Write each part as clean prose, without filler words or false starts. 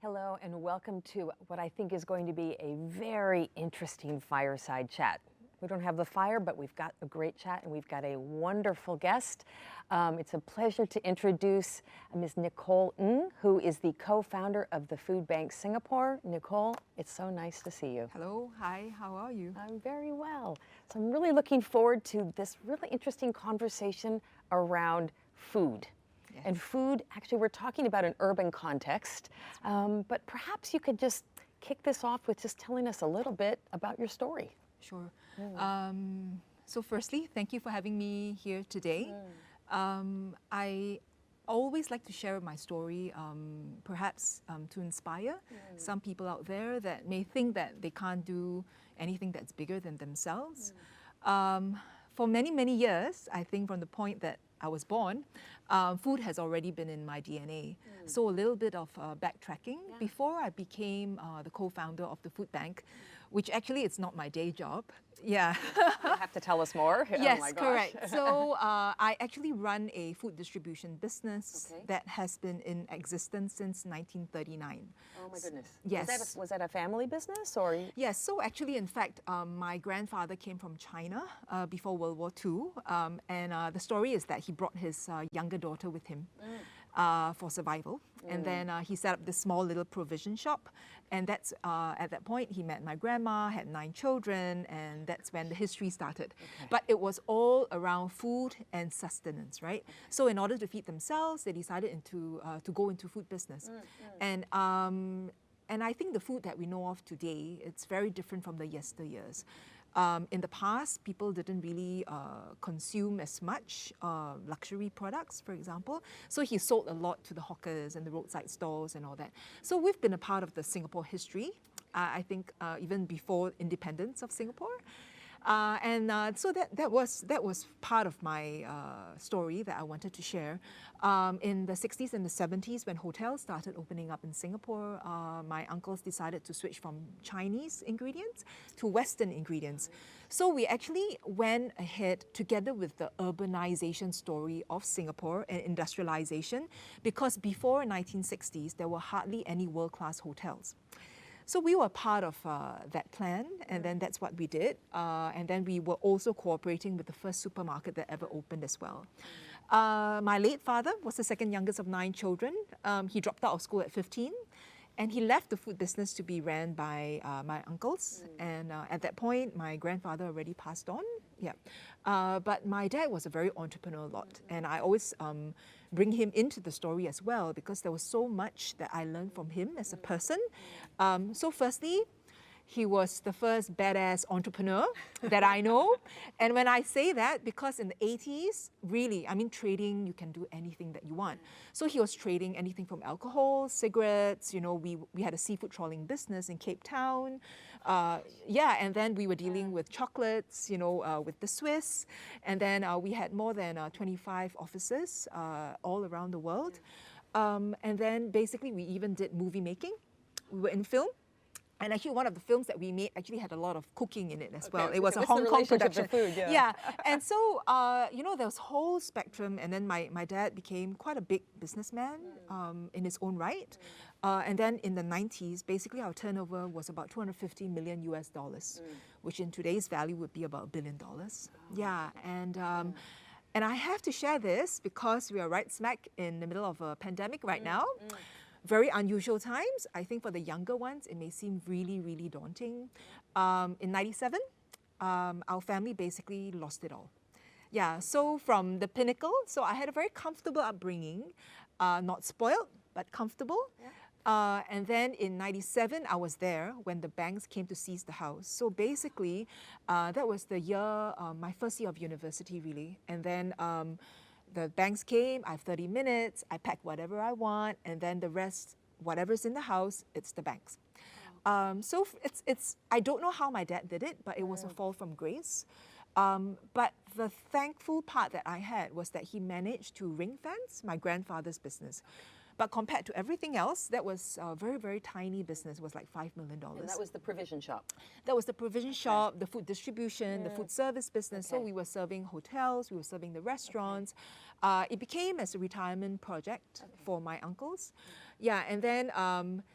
Hello and welcome to what I think is going to be a very interesting fireside chat. We don't have the fire, but we've got a great chat and we've got a wonderful guest. It's a pleasure to introduce Ms. Nichol Ng, who is the co-founder of the Food Bank Singapore. Nichol, it's so nice to see you. Hello, hi, how are you? I'm very well. So I'm really looking forward to this really interesting conversation around food. Yes. And food, actually, we're talking about an urban context, but perhaps you could just kick this off with just telling us a little bit about your story. Sure. So firstly, thank you for having me here today. I always like to share my story, perhaps to inspire some people out there that may think that they can't do anything that's bigger than themselves. For many, many years, I think from the point that I was born, food has already been in my DNA. So a little bit of backtracking. Yeah. Before I became the co-founder of the food bank, which actually it's not my day job. Yeah. You'll have to tell us more. Yes, Oh my gosh. correct. So I actually run a food distribution business that has been in existence since 1939. Oh my goodness. Yes. Was that a family business or? Yes, so actually, in fact, my grandfather came from China before World War II, and the story is that he brought his younger daughter with him for survival. And then he set up this small little provision shop, and that's at that point he met my grandma, had 9 children, and that's when the history started. But it was all around food and sustenance, right? So in order to feed themselves, they decided to go into food business. And I think the food that we know of today, it's very different from the yesteryears. In the past, people didn't really consume as much luxury products, for example. So he sold a lot to the hawkers and the roadside stalls and all that. So we've been a part of the Singapore history, I think even before independence of Singapore. So that was part of my story that I wanted to share. In the 60s and the 70s, when hotels started opening up in Singapore, my uncles decided to switch from Chinese ingredients to Western ingredients. So we actually went ahead together with the urbanization story of Singapore and industrialization, because before 1960s, there were hardly any world-class hotels. So we were part of that plan, and then that's what we did. And then we were also cooperating with the first supermarket that ever opened as well. My late father was the second youngest of 9 children. He dropped out of school at 15, and he left the food business to be ran by my uncles. And at that point, my grandfather already passed on. Yeah, but my dad was a very entrepreneurial lot, and I always bring him into the story as well, because there was so much that I learned from him as a person. So firstly, he was the first badass entrepreneur that I know. And when I say that, because in the 80s, really, I mean, trading, you can do anything that you want. So he was trading anything from alcohol, cigarettes, you know, we had a seafood trawling business in Cape Town. And then we were dealing with chocolates, you know, with the Swiss. And then we had more than 25 offices all around the world. And then basically we even did movie making. We were in film. And actually, one of the films that we made actually had a lot of cooking in it as well. It was a Hong Kong production. Food, yeah. And so, you know, there was whole spectrum. And then my dad became quite a big businessman in his own right. And then in the 90s, basically our turnover was about 250 million US dollars, which in today's value would be about $1 billion. Yeah. And I have to share this because we are right smack in the middle of a pandemic right now. Very unusual times. I think for the younger ones, it may seem really, really daunting. In 97, our family basically lost it all. Yeah, so from the pinnacle, so I had a very comfortable upbringing, not spoiled, but comfortable. And then in 97, I was there when the banks came to seize the house. So basically, that was the year, my first year of university really. And then the banks came, I have 30 minutes, I pack whatever I want, and then the rest, whatever's in the house, it's the banks. So it's I don't know how my dad did it, but it was a fall from grace. But the thankful part that I had was that he managed to ring fence my grandfather's business. But compared to everything else, that was a very, very tiny business. It was like $5 million. And that was the provision shop. That was the provision shop, the food distribution, the food service business. So we were serving hotels, we were serving the restaurants. It became as a retirement project for my uncles. Yeah, and then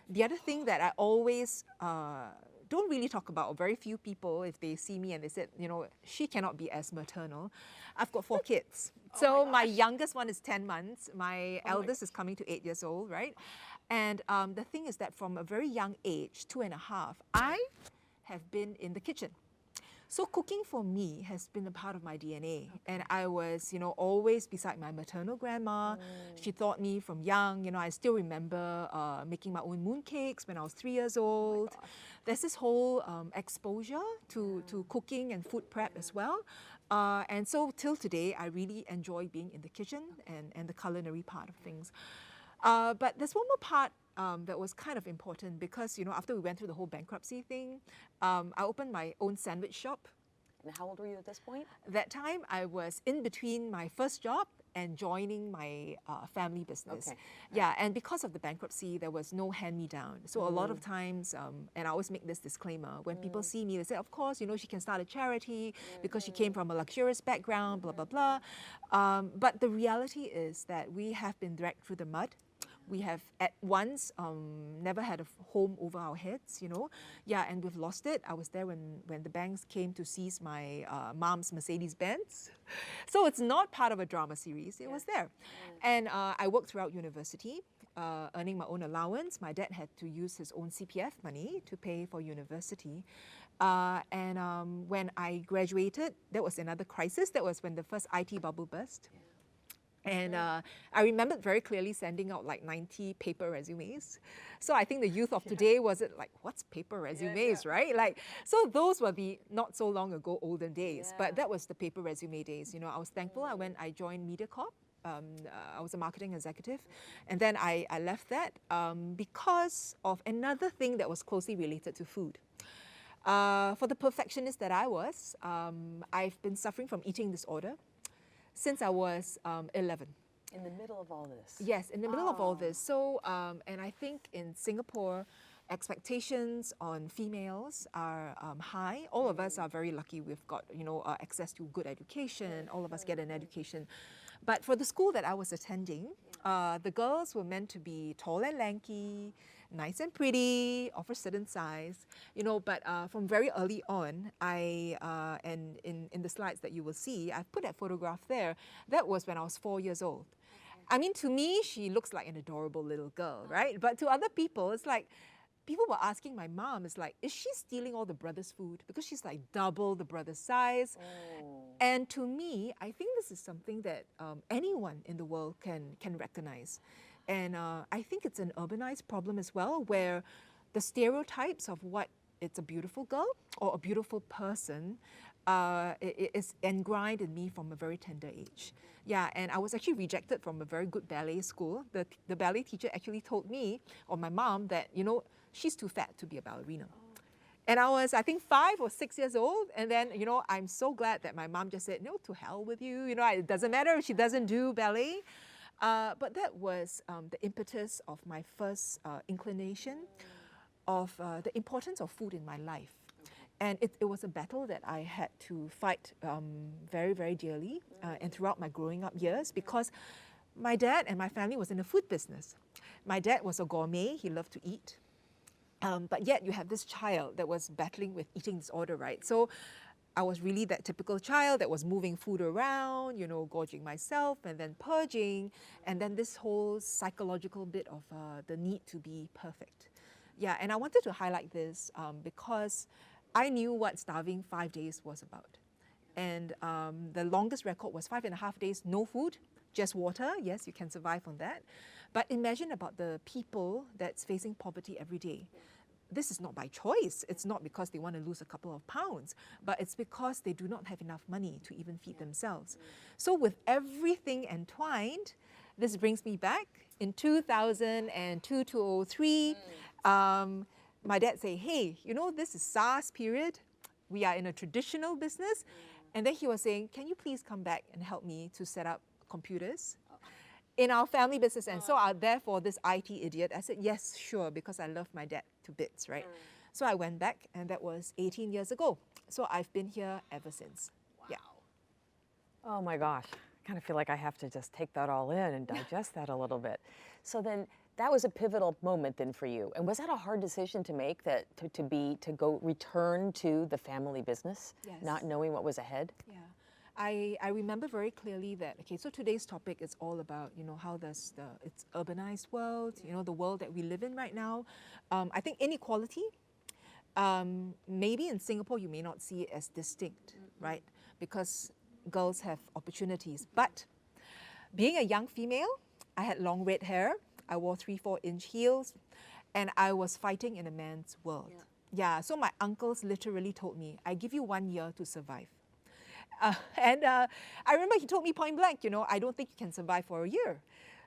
the other thing that I always don't really talk about, or very few people, if they see me and they said, you know, she cannot be as maternal. I've got 4 kids. So my youngest one is 10 months. My eldest is coming to 8 years old, right? And the thing is that from a very young age, 2.5, I have been in the kitchen. So cooking for me has been a part of my DNA. And I was, you know, always beside my maternal grandma. She taught me from young. You know, I still remember making my own mooncakes when I was 3 years old. There's this whole exposure to cooking and food prep as well. And so till today, I really enjoy being in the kitchen and the culinary part of things. But there's one more part that was kind of important because, you know, after we went through the whole bankruptcy thing, I opened my own sandwich shop. And how old were you at this point? That time, I was in between my first job and joining my family business. Okay. Yeah, and because of the bankruptcy, there was no hand-me-down. So a lot of times, and I always make this disclaimer, when people see me, they say, of course, you know, she can start a charity because she came from a luxurious background, blah, blah, blah. But the reality is that we have been dragged through the mud. We have at once never had a home over our heads, you know. Yeah, and we've lost it. I was there when the banks came to seize my mom's Mercedes-Benz. So it's not part of a drama series. It was there. And I worked throughout university, earning my own allowance. My dad had to use his own CPF money to pay for university. And when I graduated, that was another crisis. That was when the first IT bubble burst. And I remembered very clearly sending out like 90 paper resumes. So I think the youth of today was it like, what's paper resumes, right? Like, so those were the not so long ago olden days, but that was the paper resume days. You know, I was thankful. I joined MediaCorp. I was a marketing executive, and then I left that because of another thing that was closely related to food. For the perfectionist that I was, I've been suffering from eating disorder since I was 11. In the middle of all this? Yes, in the middle of all this. So, and I think in Singapore, expectations on females are high. All of us are very lucky. We've got, you know, access to good education. All of us get an education. But for the school that I was attending, the girls were meant to be tall and lanky, nice and pretty, of a certain size, you know, but from very early on, and in the slides that you will see, I've put that photograph there. That was when I was 4 years old. I mean, to me, she looks like an adorable little girl, right? But to other people, it's like, people were asking my mom, it's like, is she stealing all the brothers' food? Because she's like double the brother's size. And to me, I think this is something that anyone in the world can recognize. And I think it's an urbanized problem as well, where the stereotypes of what it's a beautiful girl or a beautiful person is ingrained in me from a very tender age. Yeah, and I was actually rejected from a very good ballet school. The ballet teacher actually told me, or my mom, that, you know, she's too fat to be a ballerina. And I was, I think, 5 or 6 years old. And then, you know, I'm so glad that my mom just said, no, to hell with you. You know, it doesn't matter if she doesn't do ballet. But that was the impetus of my first inclination of the importance of food in my life. And it was a battle that I had to fight very, very dearly and throughout my growing up years, because my dad and my family was in the food business. My dad was a gourmet. He loved to eat. But yet you have this child that was battling with eating disorder, right? So I was really that typical child that was moving food around, you know, gorging myself and then purging, and then this whole psychological bit of the need to be perfect. Yeah, and I wanted to highlight this because I knew what starving 5 days was about. And the longest record was 5.5 days, no food, just water. Yes, you can survive on that. But imagine about the people that's facing poverty every day. This is not by choice. It's not because they want to lose a couple of pounds, but it's because they do not have enough money to even feed themselves. So with everything entwined, this brings me back in 2002, 2003. My dad said, hey, you know, this is SARS period. We are in a traditional business. And then he was saying, can you please come back and help me to set up computers in our family business? And so therefore, this IT idiot, I said, yes, sure, because I love my dad to bits, right? So I went back, and that was 18 years ago. So I've been here ever since. Yeah. Oh my gosh, I kind of feel like I have to just take that all in and digest that a little bit. So then that was a pivotal moment then for you. And was that a hard decision to make, that to go return to the family business, Yes. not knowing what was ahead? Yeah. I remember very clearly that, okay, so today's topic is all about, how does it's urbanized world, the world that we live in right now. I think inequality, maybe in Singapore you may not see it as distinct, right? Because girls have opportunities. But being a young female, I had long red hair, I wore 3-4-inch heels, and I was fighting in a man's world. Yeah, so my uncles literally told me, I give you 1 year to survive. And I remember he told me point blank, I don't think you can survive for a year.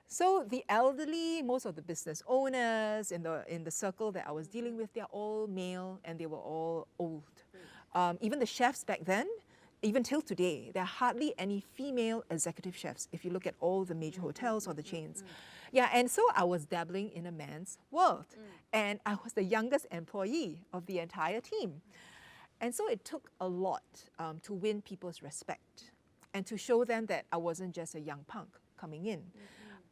So the elderly, most of the business owners in the circle that I was dealing with, they're all male and they were all old. Even the chefs back then, even till today, there are hardly any female executive chefs if you look at all the major hotels or the chains. Yeah, and so I was dabbling in a man's world. And I was the youngest employee of the entire team. And so it took a lot to win people's respect and to show them that I wasn't just a young punk coming in.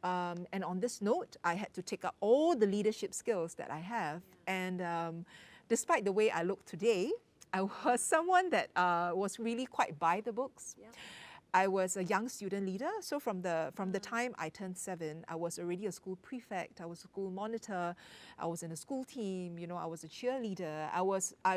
And on this note, I had to take up all the leadership skills that I have. And despite the way I look today, I was someone that was really quite by the books. I was a young student leader. So from the time I turned 7, I was already a school prefect. I was a school monitor. I was in a school team. I was a cheerleader. I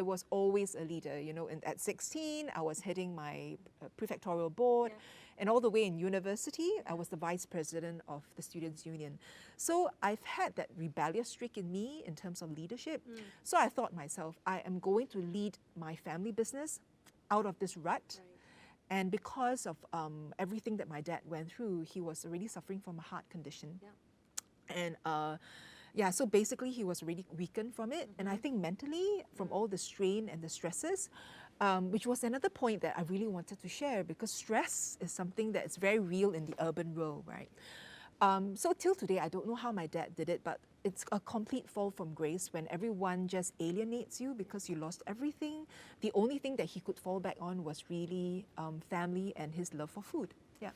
was always a leader. And at 16, I was heading my prefectorial board. And all the way in university, I was the vice president of the Students' Union. So I've had that rebellious streak in me in terms of leadership. So I thought myself, I am going to lead my family business out of this rut. And because of everything that my dad went through, he was already suffering from a heart condition. And so basically he was really weakened from it. And I think mentally, from all the strain and the stresses, which was another point that I really wanted to share, because stress is something that is very real in the urban world, right? So till today, I don't know how my dad did it, but it's a complete fall from grace when everyone just alienates you because you lost everything. The only thing that he could fall back on was really family and his love for food. Yeah.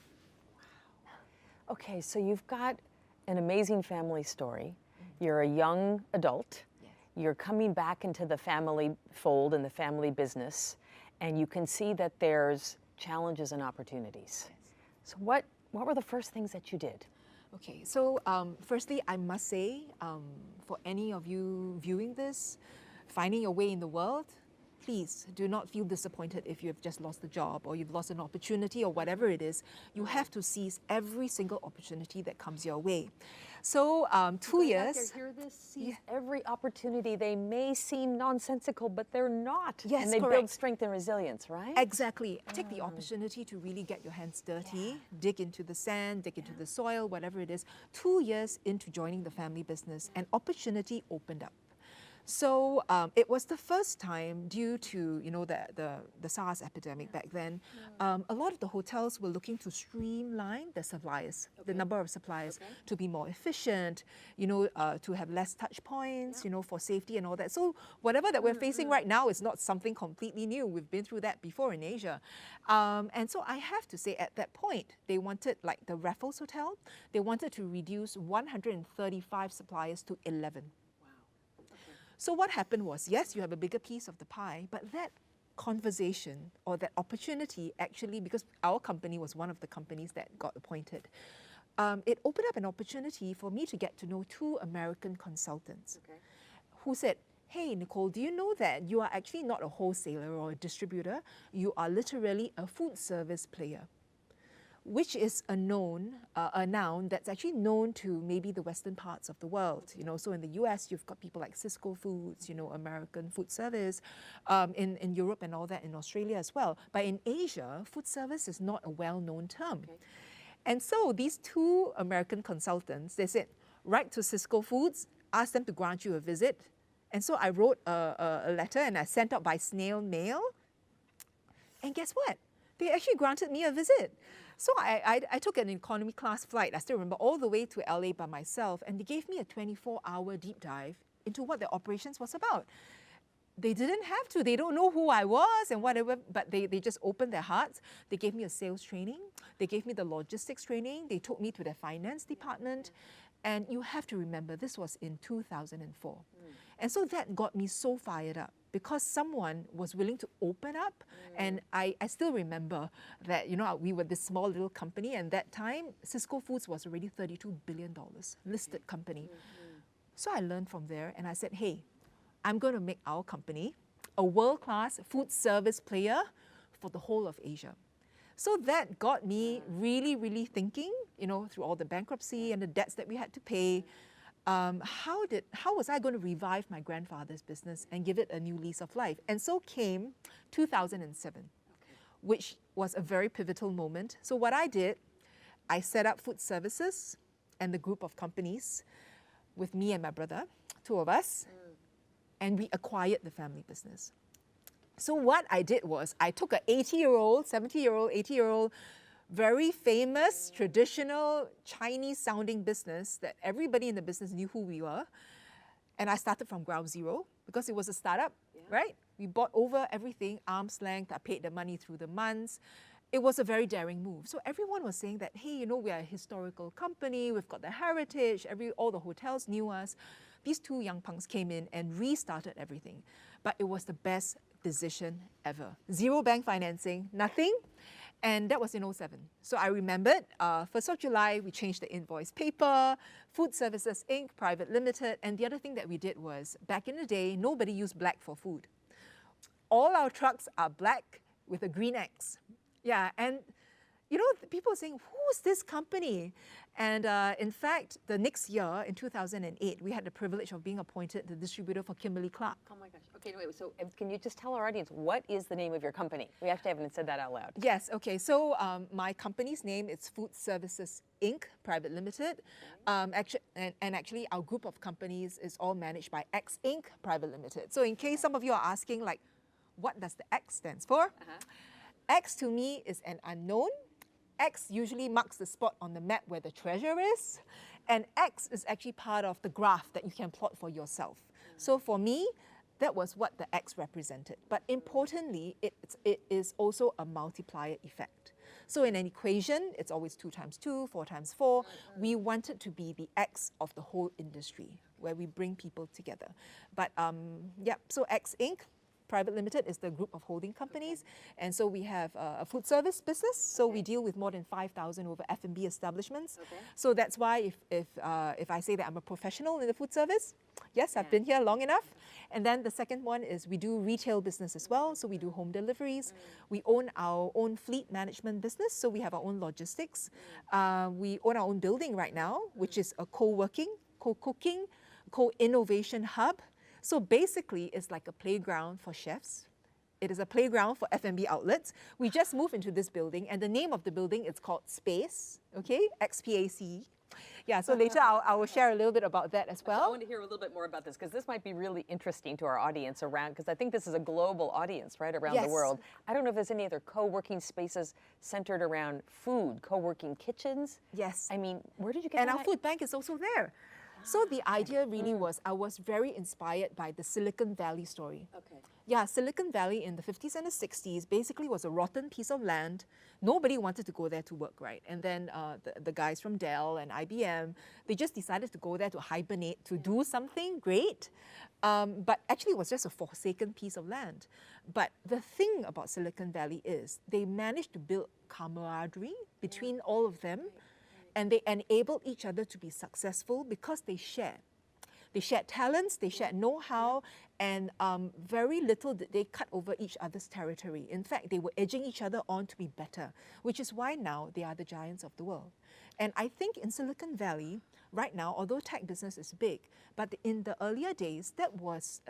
Okay, so you've got an amazing family story. You're a young adult. You're coming back into the family fold and the family business, and you can see that there's challenges and opportunities. So what were the first things that you did? Okay, so firstly, I must say, for any of you viewing this, finding your way in the world, please do not feel disappointed if you have just lost a job or you've lost an opportunity or whatever it is. You have to seize every single opportunity that comes your way. So 2 years. Hear this? Seize every opportunity. They may seem nonsensical, but they're not. Yes, and they correct. build strength and resilience, right? Exactly. Take the opportunity to really get your hands dirty, dig into the sand, dig into the soil, whatever it is. 2 years into joining the family business, an opportunity opened up. So it was the first time, due to the SARS epidemic back then, a lot of the hotels were looking to streamline the suppliers, the number of suppliers, to be more efficient, to have less touch points, for safety and all that. So whatever that we're facing right now is not something completely new. We've been through that before in Asia. And so I have to say, at that point, they wanted, like the Raffles Hotel, they wanted to reduce 135 suppliers to 11. So what happened was, yes, you have a bigger piece of the pie, but that conversation or that opportunity actually, because our company was one of the companies that got appointed, it opened up an opportunity for me to get to know 2 American consultants who said, hey, Nichol, do you know that you are actually not a wholesaler or a distributor? You are literally a food service player, which is a noun that's actually known to maybe the western parts of the world. So in the US, you've got people like Cisco Foods, American Food Service, in Europe and all that, in Australia as well. But in Asia, food service is not a well-known term. And so these 2 American consultants, they said, write to Cisco Foods, ask them to grant you a visit. And so I wrote a letter and I sent out by snail mail. And guess what? they actually granted me a visit. So I took an economy class flight, I still remember, all the way to LA by myself, and they gave me a 24-hour deep dive into what their operations was about. They didn't have to. They don't know who I was and whatever, but they just opened their hearts. They gave me a sales training. They gave me the logistics training. They took me to their finance department. And you have to remember, this was in 2004. And so that got me so fired up because someone was willing to open up. And I still remember that, you know, we were this small little company, and that time, Cisco Foods was already $32 billion listed company. So I learned from there, and I said, hey, I'm going to make our company a world-class food service player for the whole of Asia. So that got me really, really thinking, you know, through all the bankruptcy and the debts that we had to pay, how was I going to revive my grandfather's business and give it a new lease of life? And so came 2007, which was a very pivotal moment. So what I did, I set up food services and the group of companies with me and my brother, two of us, and we acquired the family business. So what I did was I took an 80-year-old, 70-year-old, 80-year-old, very famous, traditional, Chinese-sounding business that everybody in the business knew who we were. And I started from ground zero because it was a startup, right? We bought over everything, arm's length. I paid the money through the months. It was a very daring move. So everyone was saying that, hey, you know, we are a historical company. We've got the heritage. All the hotels knew us. These two young punks came in and restarted everything. But it was the best decision ever. Zero bank financing, nothing. And that was in 2007. So I remembered, 1st of July, we changed the invoice paper, Food Services Inc., Private Limited. And the other thing that we did was, back in the day, nobody used black for food. All our trucks are black with a green X. Yeah, and you know, people are saying, who's this company? And in fact, the next year, in 2008, we had the privilege of being appointed the distributor for Kimberly-Clark. Oh my gosh. Okay, wait, so can you just tell our audience, what is the name of your company? We actually haven't said that out loud. Yes, okay. So my company's name is Food Services Inc., Private Limited. Actually, our group of companies is all managed by X Inc., Private Limited. So in case some of you are asking, like, what does the X stands for? X to me is an unknown. X usually marks the spot on the map where the treasure is. And X is actually part of the graph that you can plot for yourself. So for me, that was what the X represented. But importantly, it is also a multiplier effect. So in an equation, it's always 2 times 2, 4 times 4. We wanted to be the X of the whole industry, where we bring people together. But so X Inc., Private Limited is the group of holding companies. And so we have a food service business. So we deal with more than 5,000 over F&B establishments. So that's why if I say that I'm a professional in the food service, yes, I've been here long enough. And then the second one is we do retail business as well. So we do home deliveries. We own our own fleet management business. So we have our own logistics. We own our own building right now, which is a co-working, co-cooking, co-innovation hub. So basically, it's like a playground for chefs. It is a playground for F&B outlets. We just moved into this building, and the name of the building is called Space, okay? XPACE. Yeah, so later I will share a little bit about that as well. I want to hear a little bit more about this, because this might be really interesting to our audience around, because I think this is a global audience, right, around the world. I don't know if there's any other co-working spaces centered around food, co-working kitchens. Yes. I mean, where did you get that? And that? our food bank is also there. So the idea really was, I was very inspired by the Silicon Valley story. Okay. Yeah, Silicon Valley in the 50s and the 60s basically was a rotten piece of land. Nobody wanted to go there to work, right? And then the guys from Dell and IBM, they just decided to go there to hibernate, to do something great. But actually it was just a forsaken piece of land. But the thing about Silicon Valley is they managed to build camaraderie between all of them. And they enabled each other to be successful because they shared. They shared talents, they shared know-how, and very little did they cut over each other's territory. In fact, they were edging each other on to be better, which is why now they are the giants of the world. And I think in Silicon Valley, right now, although tech business is big, but in the earlier days, that was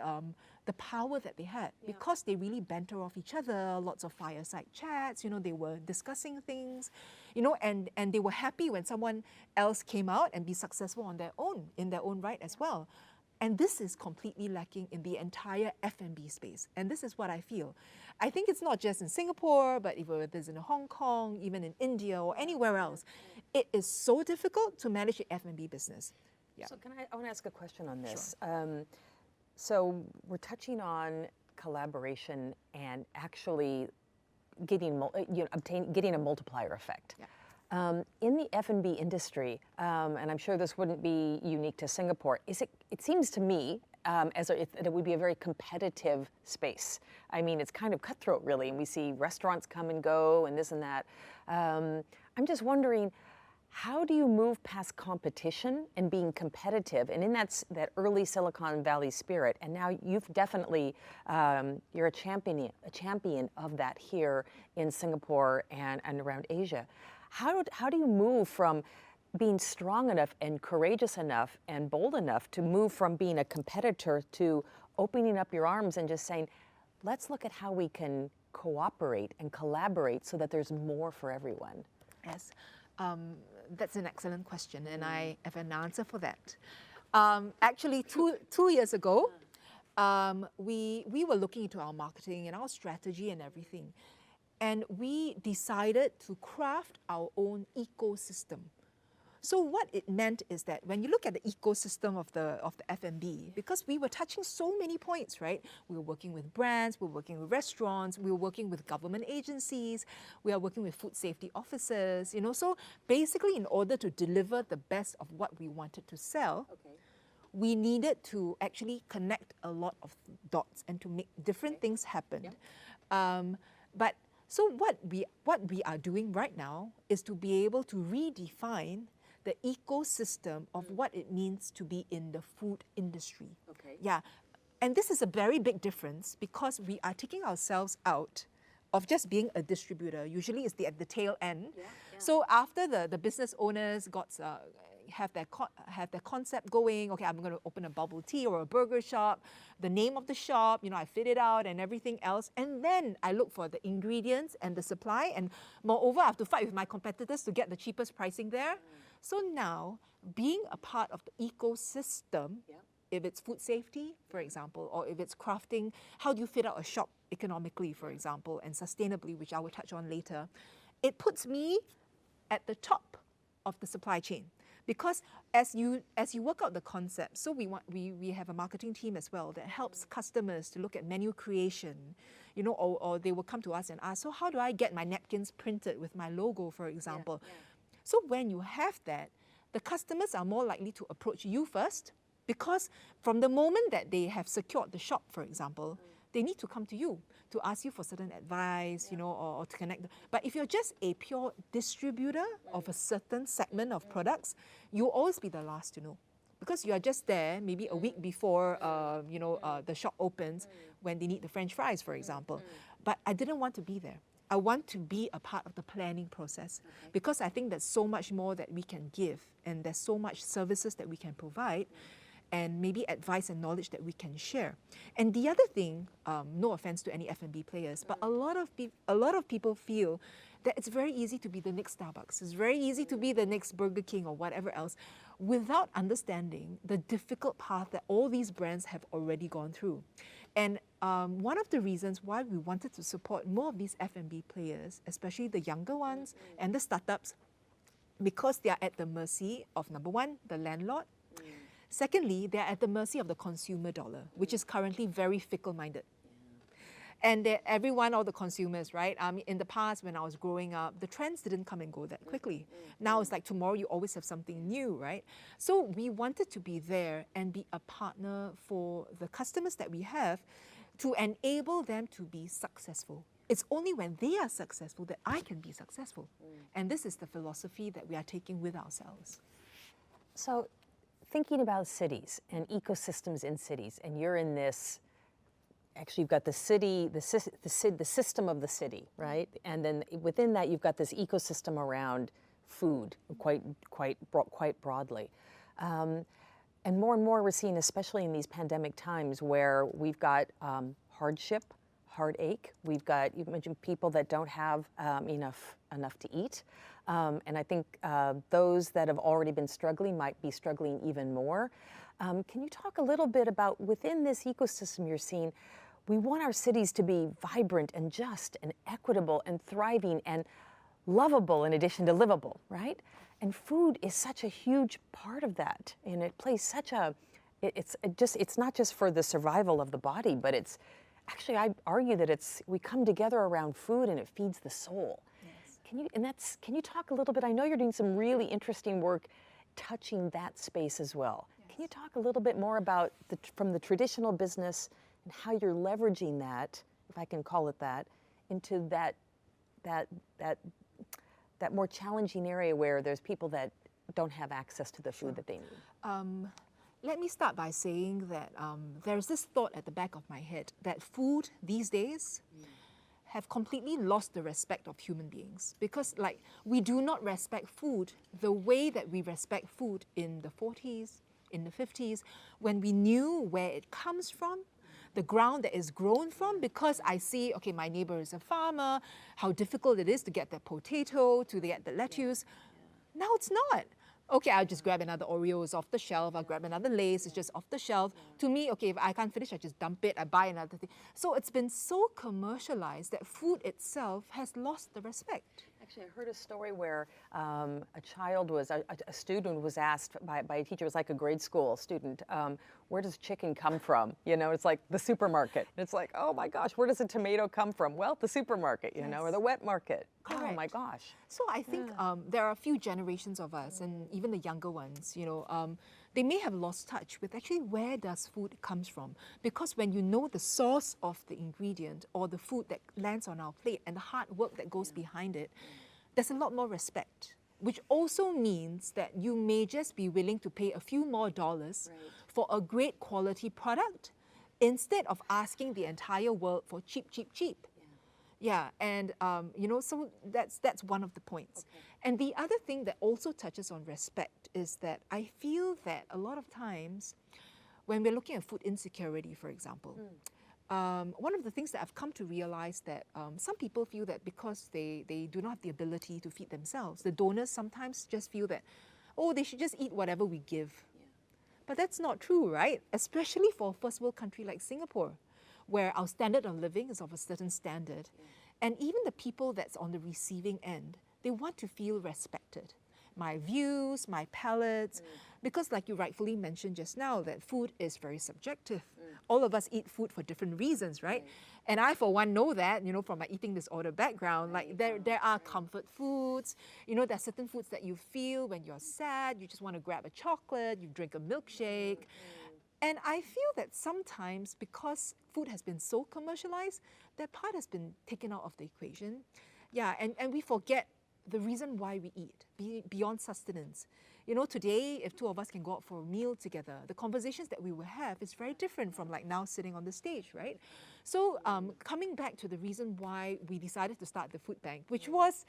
the power that they had because they really banter off each other, lots of fireside chats, you know, they were discussing things, you know, and they were happy when someone else came out and be successful on their own, in their own right as well. And this is completely lacking in the entire F&B space. And this is what I feel. I think it's not just in Singapore, but if it is in Hong Kong, even in India or anywhere else, it is so difficult to manage the F&B business. Yeah. So I want to ask a question on this. Sure. So we're touching on collaboration and actually getting, getting a multiplier effect. Yeah. In the F&B industry, and I'm sure this wouldn't be unique to Singapore, it seems to me that it would be a very competitive space. I mean, it's kind of cutthroat, really, and we see restaurants come and go and this and that. I'm just wondering, how do you move past competition and being competitive, and in that early Silicon Valley spirit, and now you've definitely, you're a champion of that here in Singapore and around Asia. How do you move from being strong enough and courageous enough and bold enough to move from being a competitor to opening up your arms and just saying, let's look at how we can cooperate and collaborate so that there's more for everyone? Yes, that's an excellent question, and I have an answer for that. Actually, two years ago, we were looking into our marketing and our strategy and everything. And we decided to craft our own ecosystem. So what it meant is that when you look at the ecosystem of the F&B, because we were touching so many points, right? We were working with brands, we were working with restaurants, we were working with government agencies, we are working with food safety officers, you know. So basically, in order to deliver the best of what we wanted to sell, we needed to actually connect a lot of dots and to make different things happen. So what we are doing right now is to be able to redefine the ecosystem of what it means to be in the food industry. Yeah, and this is a very big difference because we are taking ourselves out of just being a distributor. Usually it's at the tail end. So after the business owners have their concept going, okay, I'm going to open a bubble tea or a burger shop, the name of the shop, you know, I fit it out and everything else. And then I look for the ingredients and the supply. And moreover, I have to fight with my competitors to get the cheapest pricing there. So now, being a part of the ecosystem, if it's food safety, for example, or if it's crafting, how do you fit out a shop economically, for example, and sustainably, which I will touch on later, it puts me at the top of the supply chain. Because as you work out the concept, so we have a marketing team as well that helps customers to look at menu creation, you know, or they will come to us and ask, so how do I get my napkins printed with my logo, for example? So when you have that, the customers are more likely to approach you first, because from the moment that they have secured the shop, for example, they need to come to you to ask you for certain advice, you know, or to connect. But if you're just a pure distributor of a certain segment of products, you'll always be the last to know. Because you are just there maybe a week before, the shop opens when they need the French fries, for example. But I didn't want to be there. I want to be a part of the planning process because I think there's so much more that we can give and there's so much services that we can provide and maybe advice and knowledge that we can share. And the other thing, no offense to any F&B players, but a lot of people feel that it's very easy to be the next Starbucks. It's very easy to be the next Burger King or whatever else without understanding the difficult path that all these brands have already gone through. And one of the reasons why we wanted to support more of these F&B players, especially the younger ones and the startups, because they are at the mercy of, number one, the landlord. Secondly, they're at the mercy of the consumer dollar, which is currently very fickle-minded. And everyone, all the consumers, right? In the past, when I was growing up, the trends didn't come and go that quickly. Now it's like tomorrow you always have something new, right? So we wanted to be there and be a partner for the customers that we have to enable them to be successful. It's only when they are successful that I can be successful. And this is the philosophy that we are taking with ourselves. So thinking about cities and ecosystems in cities, and you're in this, actually you've got the city, the system of the city, right? And then within that you've got this ecosystem around food, quite broadly. And more we're seeing, especially in these pandemic times, where we've got hardship, heartache. We've got, you mentioned people that don't have enough to eat. And I think those that have already been struggling might be struggling even more. Can you talk a little bit about within this ecosystem you're seeing, we want our cities to be vibrant and just and equitable and thriving and lovable in addition to livable, right? And food is such a huge part of that. And it plays such a, it's not just for the survival of the body, but it's actually, I argue that we come together around food and it feeds the soul. Yes. Can you talk a little bit? I know you're doing some really interesting work touching that space as well. Yes. Can you talk a little bit more about from the traditional business and how you're leveraging that, if I can call it that, into that more challenging area where there's people that don't have access to the food that they need? Let me start by saying that there's this thought at the back of my head that food these days have completely lost the respect of human beings, because like we do not respect food the way that we respect food in the 40s, in the 50s, when we knew where it comes from, the ground that it's grown from, because I see, okay, my neighbor is a farmer, how difficult it is to get the potato, to get the lettuce. Now it's not. Okay, I'll just grab another Oreos off the shelf, I'll grab another Lay's, it's just off the shelf. To me, okay, if I can't finish, I just dump it, I buy another thing. So it's been so commercialized that food itself has lost the respect. Actually, I heard a story where a student was asked by a teacher, it was like a grade school student, where does chicken come from? You know, it's like the supermarket. And it's like, oh my gosh, where does a tomato come from? Well, the supermarket, you know, or the wet market. Correct. Oh my gosh. So I think there are a few generations of us, and even the younger ones, you know, they may have lost touch with actually where does food comes from. Because when you know the source of the ingredient or the food that lands on our plate and the hard work that goes behind it, there's a lot more respect, which also means that you may just be willing to pay a few more dollars for a great quality product instead of asking the entire world for cheap, cheap, cheap. Yeah, and you know, so that's one of the points. Okay. And the other thing that also touches on respect is that I feel that a lot of times when we're looking at food insecurity, for example, one of the things that I've come to realize that some people feel that because they do not have the ability to feed themselves, the donors sometimes just feel that, oh, they should just eat whatever we give. But that's not true, right? Especially for a first world country like Singapore, where our standard of living is of a certain standard. And even the people that's on the receiving end, they want to feel respected. My views, my palates, because like you rightfully mentioned just now, that food is very subjective. All of us eat food for different reasons, right? And I, for one, know that, you know, from my eating disorder background, like there are comfort foods, you know, there are certain foods that you feel when you're sad, you just want to grab a chocolate, you drink a milkshake. And I feel that sometimes, because food has been so commercialized, that part has been taken out of the equation. Yeah, and we forget the reason why we eat, beyond sustenance. You know, today, if two of us can go out for a meal together, the conversations that we will have is very different from like now sitting on the stage, right? So coming back to the reason why we decided to start the food bank, which was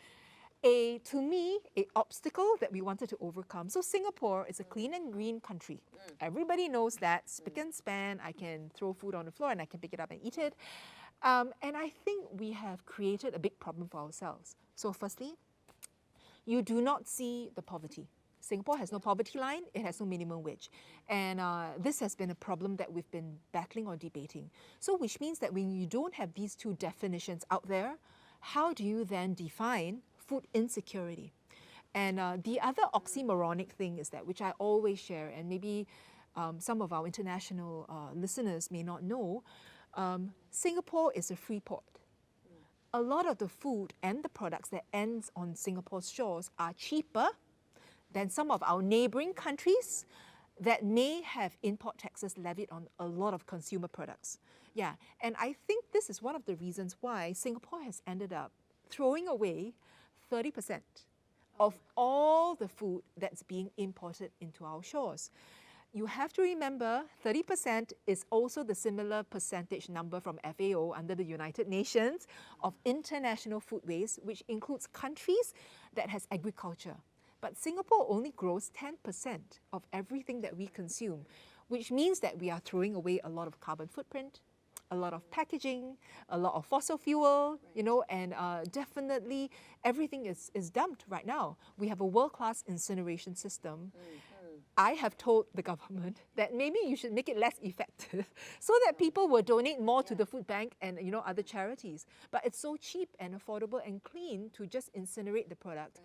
to me, an obstacle that we wanted to overcome. So Singapore is a clean and green country. Everybody knows that. Spick and span, I can throw food on the floor and I can pick it up and eat it. And I think we have created a big problem for ourselves. So firstly, you do not see the poverty. Singapore has no poverty line, it has no minimum wage. And this has been a problem that we've been battling or debating. So which means that when you don't have these two definitions out there, how do you then define food insecurity? And the other oxymoronic thing is that, which I always share, and maybe some of our international listeners may not know, Singapore is a free port. A lot of the food and the products that ends on Singapore's shores are cheaper than some of our neighboring countries that may have import taxes levied on a lot of consumer products. Yeah, and I think this is one of the reasons why Singapore has ended up throwing away 30% of all the food that's being imported into our shores. You have to remember 30% is also the similar percentage number from FAO under the United Nations of international food waste, which includes countries that has agriculture. But Singapore only grows 10% of everything that we consume, which means that we are throwing away a lot of carbon footprint, a lot of packaging, a lot of fossil fuel, you know, and definitely everything is dumped right now. We have a world-class incineration system. I have told the government that maybe you should make it less effective so that people will donate more to the food bank and, you know, other charities. But it's so cheap and affordable and clean to just incinerate the product.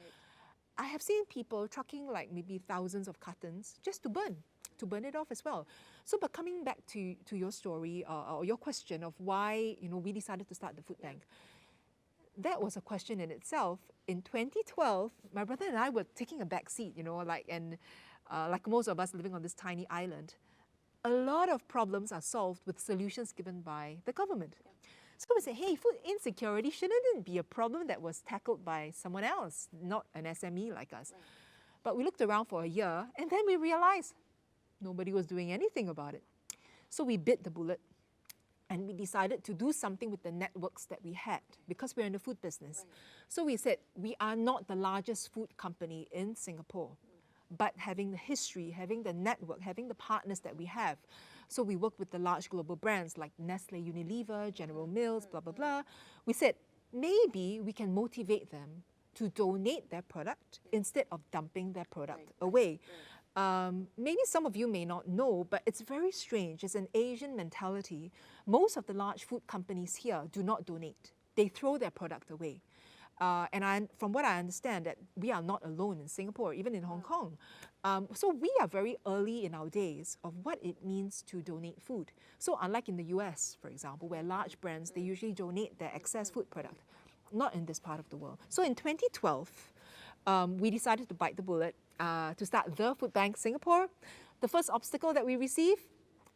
I have seen people trucking like maybe thousands of cartons just to burn it off as well. So, but coming back to your story or your question of why, you know, we decided to start the food bank, that was a question in itself. In 2012, my brother and I were taking a back seat, you know, like most of us living on this tiny island. A lot of problems are solved with solutions given by the government. So we said, hey, food insecurity shouldn't it be a problem that was tackled by someone else, not an SME like us. But we looked around for a year and then we realized nobody was doing anything about it. So we bit the bullet and we decided to do something with the networks that we had because we're in the food business. So we said, we are not the largest food company in Singapore, but having the history, having the network, having the partners that we have. So we work with the large global brands like Nestle, Unilever, General Mills, blah, blah, blah. We said, maybe we can motivate them to donate their product instead of dumping their product away. Maybe some of you may not know, but it's very strange. It's an Asian mentality. Most of the large food companies here do not donate. They throw their product away. From what I understand, that we are not alone in Singapore, even in Hong Kong. So we are very early in our days of what it means to donate food. So unlike in the US, for example, where large brands, they usually donate their excess food product, not in this part of the world. So in 2012, we decided to bite the bullet to start the Food Bank Singapore. The first obstacle that we received,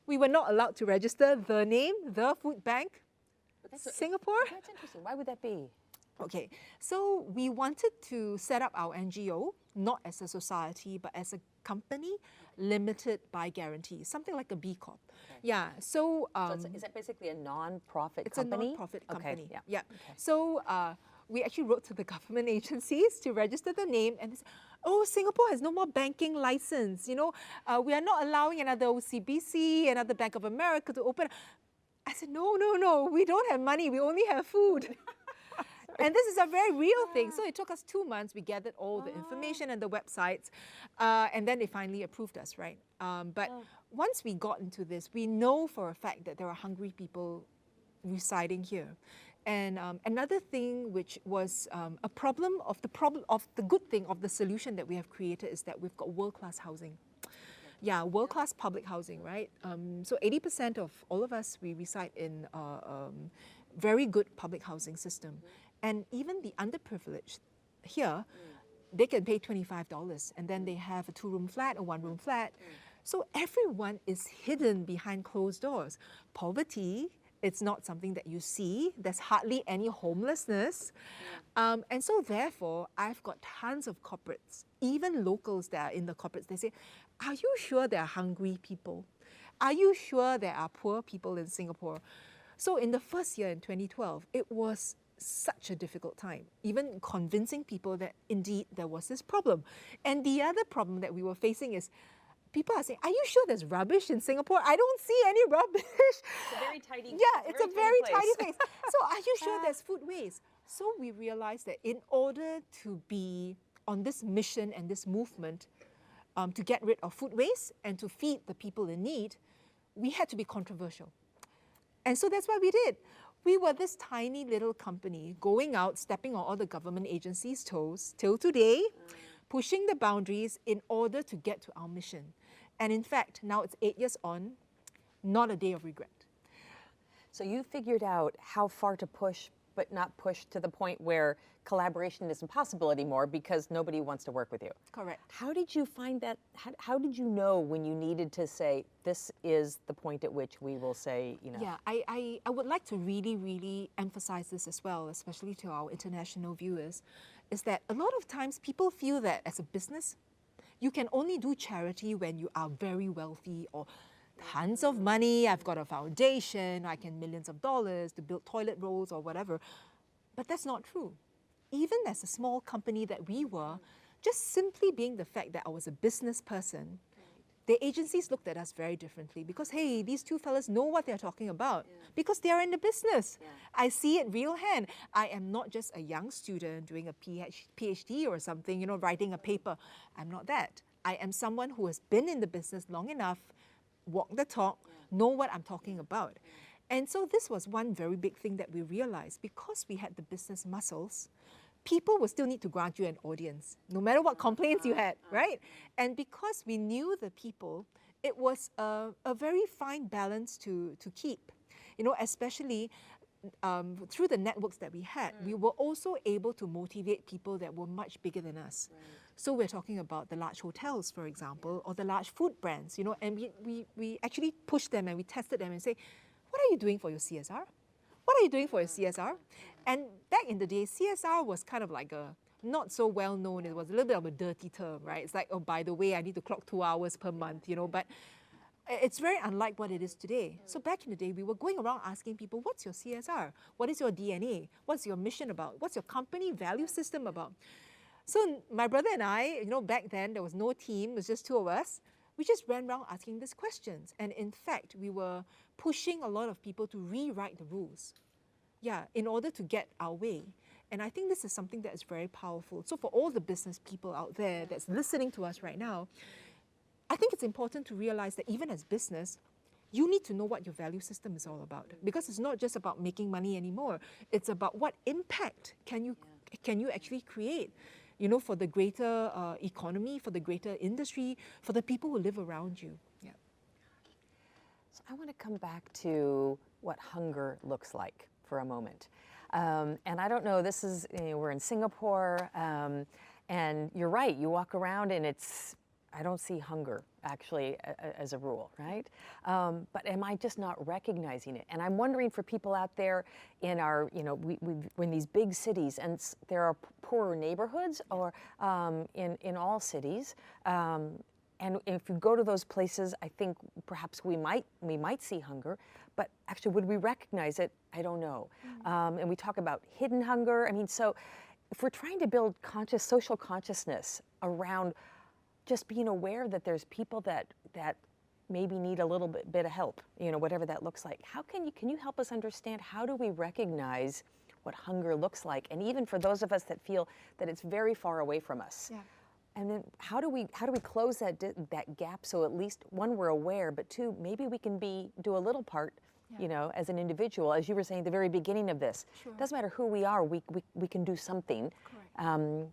we were not allowed to register the name, the Food Bank Singapore. That's interesting. Why would that be? Okay, so we wanted to set up our NGO not as a society but as a company limited by guarantee, something like a B Corp. Okay. Yeah, so is that basically a non-profit company? It's a non-profit company. Okay, yeah. Okay. So we actually wrote to the government agencies to register the name, and they said, oh, Singapore has no more banking license. You know, we are not allowing another OCBC, another Bank of America to open. I said, no, we don't have money. We only have food. And this is a very real thing. So it took us 2 months. We gathered all the information and the websites. And then they finally approved us, right? But once we got into this, we know for a fact that there are hungry people residing here. And another thing which was a problem of the good thing of the solution that we have created is that we've got world-class housing. Yeah, world-class public housing, right? So 80% of all of us, we reside in very good public housing system. And even the underprivileged here, they can pay $25 and then they have a 2-room flat, a 1-room flat. So everyone is hidden behind closed doors. Poverty, it's not something that you see. There's hardly any homelessness. And so therefore, I've got tons of corporates, even locals that are in the corporates, they say, are you sure there are hungry people? Are you sure there are poor people in Singapore? So in the first year in 2012, it was such a difficult time, even convincing people that indeed there was this problem. And the other problem that we were facing is people are saying, are you sure there's rubbish in Singapore? I don't see any rubbish. It's a very tidy it's a very tidy place. So are you sure there's food waste? So we realized that in order to be on this mission and this movement to get rid of food waste and to feed the people in need, we had to be controversial. And so that's what we did. We were this tiny little company going out, stepping on all the government agencies' toes till today, pushing the boundaries in order to get to our mission. And in fact, now it's 8 years on, not a day of regret. So you figured out how far to push, but not push to the point where collaboration isn't possible anymore because nobody wants to work with you. Correct. How did you find that? How did you know when you needed to say, this is the point at which we will say, you know? Yeah, I would like to really, really emphasize this as well, especially to our international viewers, is that a lot of times people feel that as a business, you can only do charity when you are very wealthy or tons of money, I've got a foundation, I can millions of dollars to build toilet rolls or whatever. But that's not true. Even as a small company that we were, just simply being the fact that I was a business person, the agencies looked at us very differently because, hey, these two fellas know what they're talking about because they are in the business. I see it real hand. I am not just a young student doing a PhD or something, writing a paper. I'm not that. I am someone who has been in the business long enough, walk the talk, know what I'm talking about. And so this was one very big thing that we realized. Because we had the business muscles, people will still need to grant you an audience, no matter what complaints you had, right? And because we knew the people, it was a very fine balance to keep. Especially through the networks that we had, we were also able to motivate people that were much bigger than us. So we're talking about the large hotels, for example, or the large food brands, and we actually pushed them and we tested them and say, what are you doing for your CSR? What are you doing for your CSR? And back in the day, CSR was kind of like a not so well known. It was a little bit of a dirty term, right? It's like, oh, by the way, I need to clock 2 hours per month, but it's very unlike what it is today. So back in the day, we were going around asking people, what's your CSR? What is your DNA? What's your mission about? What's your company value system about? So my brother and I, back then, there was no team, it was just two of us. We just ran around asking these questions. And in fact, we were pushing a lot of people to rewrite the rules, in order to get our way. And I think this is something that is very powerful. So for all the business people out there that's listening to us right now, I think it's important to realize that even as business, you need to know what your value system is all about. Because it's not just about making money anymore. It's about what impact can you actually create, for the greater economy, for the greater industry, for the people who live around you. Yeah. So I want to come back to what hunger looks like for a moment. And I don't know, this is, we're in Singapore, and you're right, you walk around and I don't see hunger actually as a rule, right? But am I just not recognizing it? And I'm wondering for people out there in our, we're in these big cities and there are poorer neighborhoods or in all cities. And if you go to those places, I think perhaps we might see hunger, but actually would we recognize it? I don't know. And we talk about hidden hunger. I mean, so if we're trying to build social consciousness around just being aware that there's people that maybe need a little bit of help, whatever that looks like. Can you help us understand how do we recognize what hunger looks like? And even for those of us that feel that it's very far away from us. Yeah. And then how do we close that gap so at least one, we're aware, but two, maybe we can do a little part, as an individual, as you were saying at the very beginning of this. Sure. Doesn't matter who we are, we can do something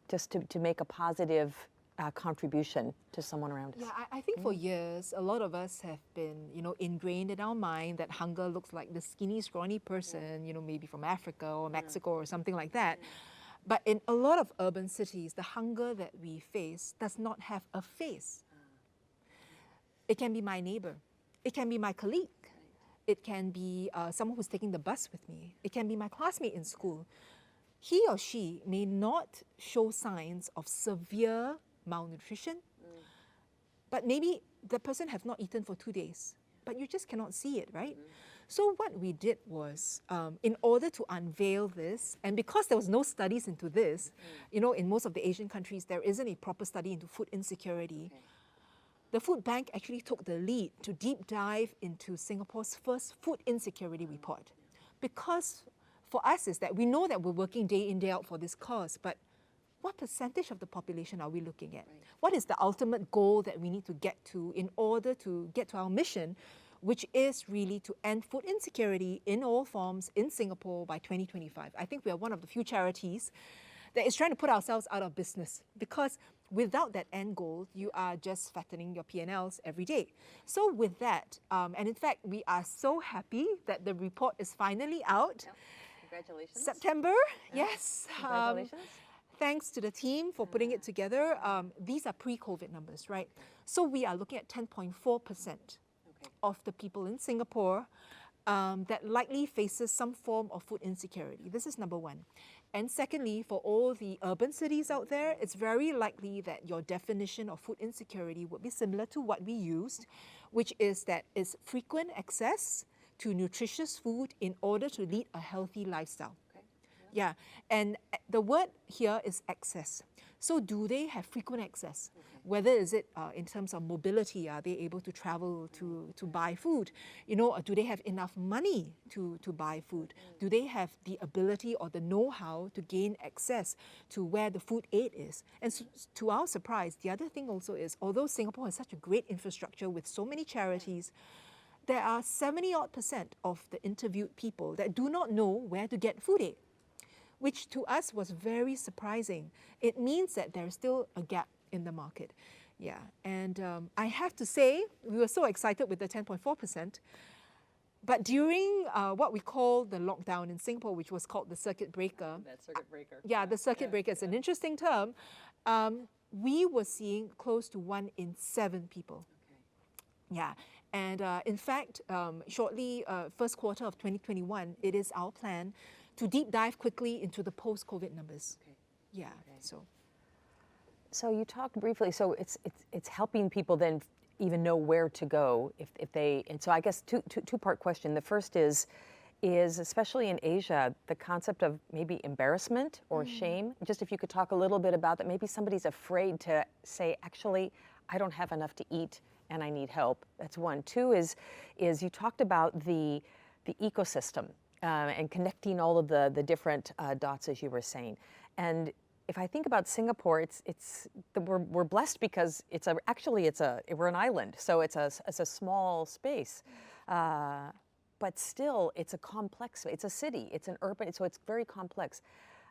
just to make a positive contribution to someone around us. Yeah, I think for years, a lot of us have been, ingrained in our mind that hunger looks like the skinny, scrawny person, maybe from Africa or Mexico or something like that. But in a lot of urban cities, the hunger that we face does not have a face. It can be my neighbor. It can be my colleague. It can be someone who's taking the bus with me. It can be my classmate in school. He or she may not show signs of severe malnutrition, but maybe the person have not eaten for 2 days, but you just cannot see it, right? So what we did was, in order to unveil this, and because there was no studies into this, in most of the Asian countries, there isn't a proper study into food insecurity. The Food Bank actually took the lead to deep dive into Singapore's first food insecurity report. Because for us is that we know that we're working day in, day out for this cause, but what percentage of the population are we looking at? What is the ultimate goal that we need to get to in order to get to our mission, which is really to end food insecurity in all forms in Singapore by 2025. I think we are one of the few charities that is trying to put ourselves out of business, because without that end goal, you are just fattening your P&Ls every day. So with that, and in fact, we are so happy that the report is finally out. Yep. Congratulations. September, yes. Congratulations. Thanks to the team for putting it together. These are pre-COVID numbers, right? So we are looking at 10.4% of the people in Singapore that likely faces some form of food insecurity. This is number one. And secondly, for all the urban cities out there, it's very likely that your definition of food insecurity would be similar to what we used, which is that it's frequent access to nutritious food in order to lead a healthy lifestyle. Yeah, and the word here is access. So do they have frequent access? Whether is it in terms of mobility, are they able to travel to buy food? Or do they have enough money to buy food? Do they have the ability or the know-how to gain access to where the food aid is? And to our surprise, the other thing also is, although Singapore has such a great infrastructure with so many charities, there are 70% of the interviewed people that do not know where to get food aid, which to us was very surprising. It means that there is still a gap in the market. Yeah, and I have to say, we were so excited with the 10.4%, but during what we call the lockdown in Singapore, which was called the circuit breaker. That circuit breaker. Yeah, the circuit breaker is an interesting term. We were seeing close to 1 in 7 people. Okay. Yeah, and in fact, shortly, first quarter of 2021, it is our plan to deep dive quickly into the post-COVID numbers. Okay. Yeah, Okay. So you talked briefly, so it's helping people then even know where to go if they, and so I guess two-part question. The first is especially in Asia, the concept of maybe embarrassment or shame. Just if you could talk a little bit about that. Maybe somebody's afraid to say, actually, I don't have enough to eat and I need help. That's one. Two is you talked about the ecosystem and connecting all of the different dots, as you were saying. And if I think about Singapore, we're blessed because we're an island, so it's a small space, but still it's a complex. It's a city. It's an urban. So it's very complex.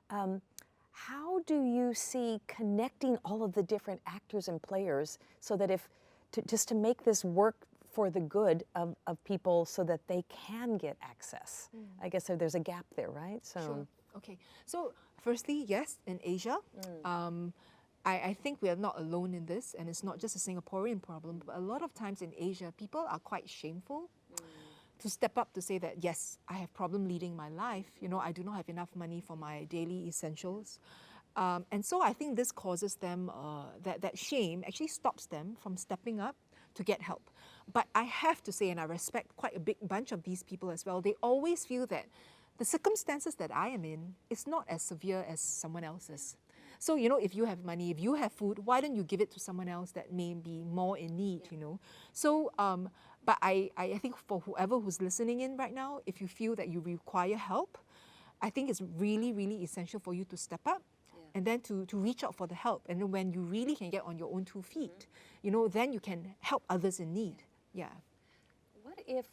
How do you see connecting all of the different actors and players so that just to make this work for the good of people so that they can get access? I guess there's a gap there, right? So. Sure. Okay. So firstly, yes, in Asia, I think we are not alone in this, and it's not just a Singaporean problem, but a lot of times in Asia, people are quite shameful to step up to say that, yes, I have problem leading my life. I do not have enough money for my daily essentials. And so I think this causes them, that shame actually stops them from stepping up to get help. But I have to say, and I respect quite a big bunch of these people as well, they always feel that the circumstances that I am in is not as severe as someone else's. So, if you have money, if you have food, why don't you give it to someone else that may be more in need, So, but I think for whoever who's listening in right now, if you feel that you require help, I think it's really, really essential for you to step up and then to reach out for the help. And then when you really can get on your own 2 feet, then you can help others in need. Yeah. What if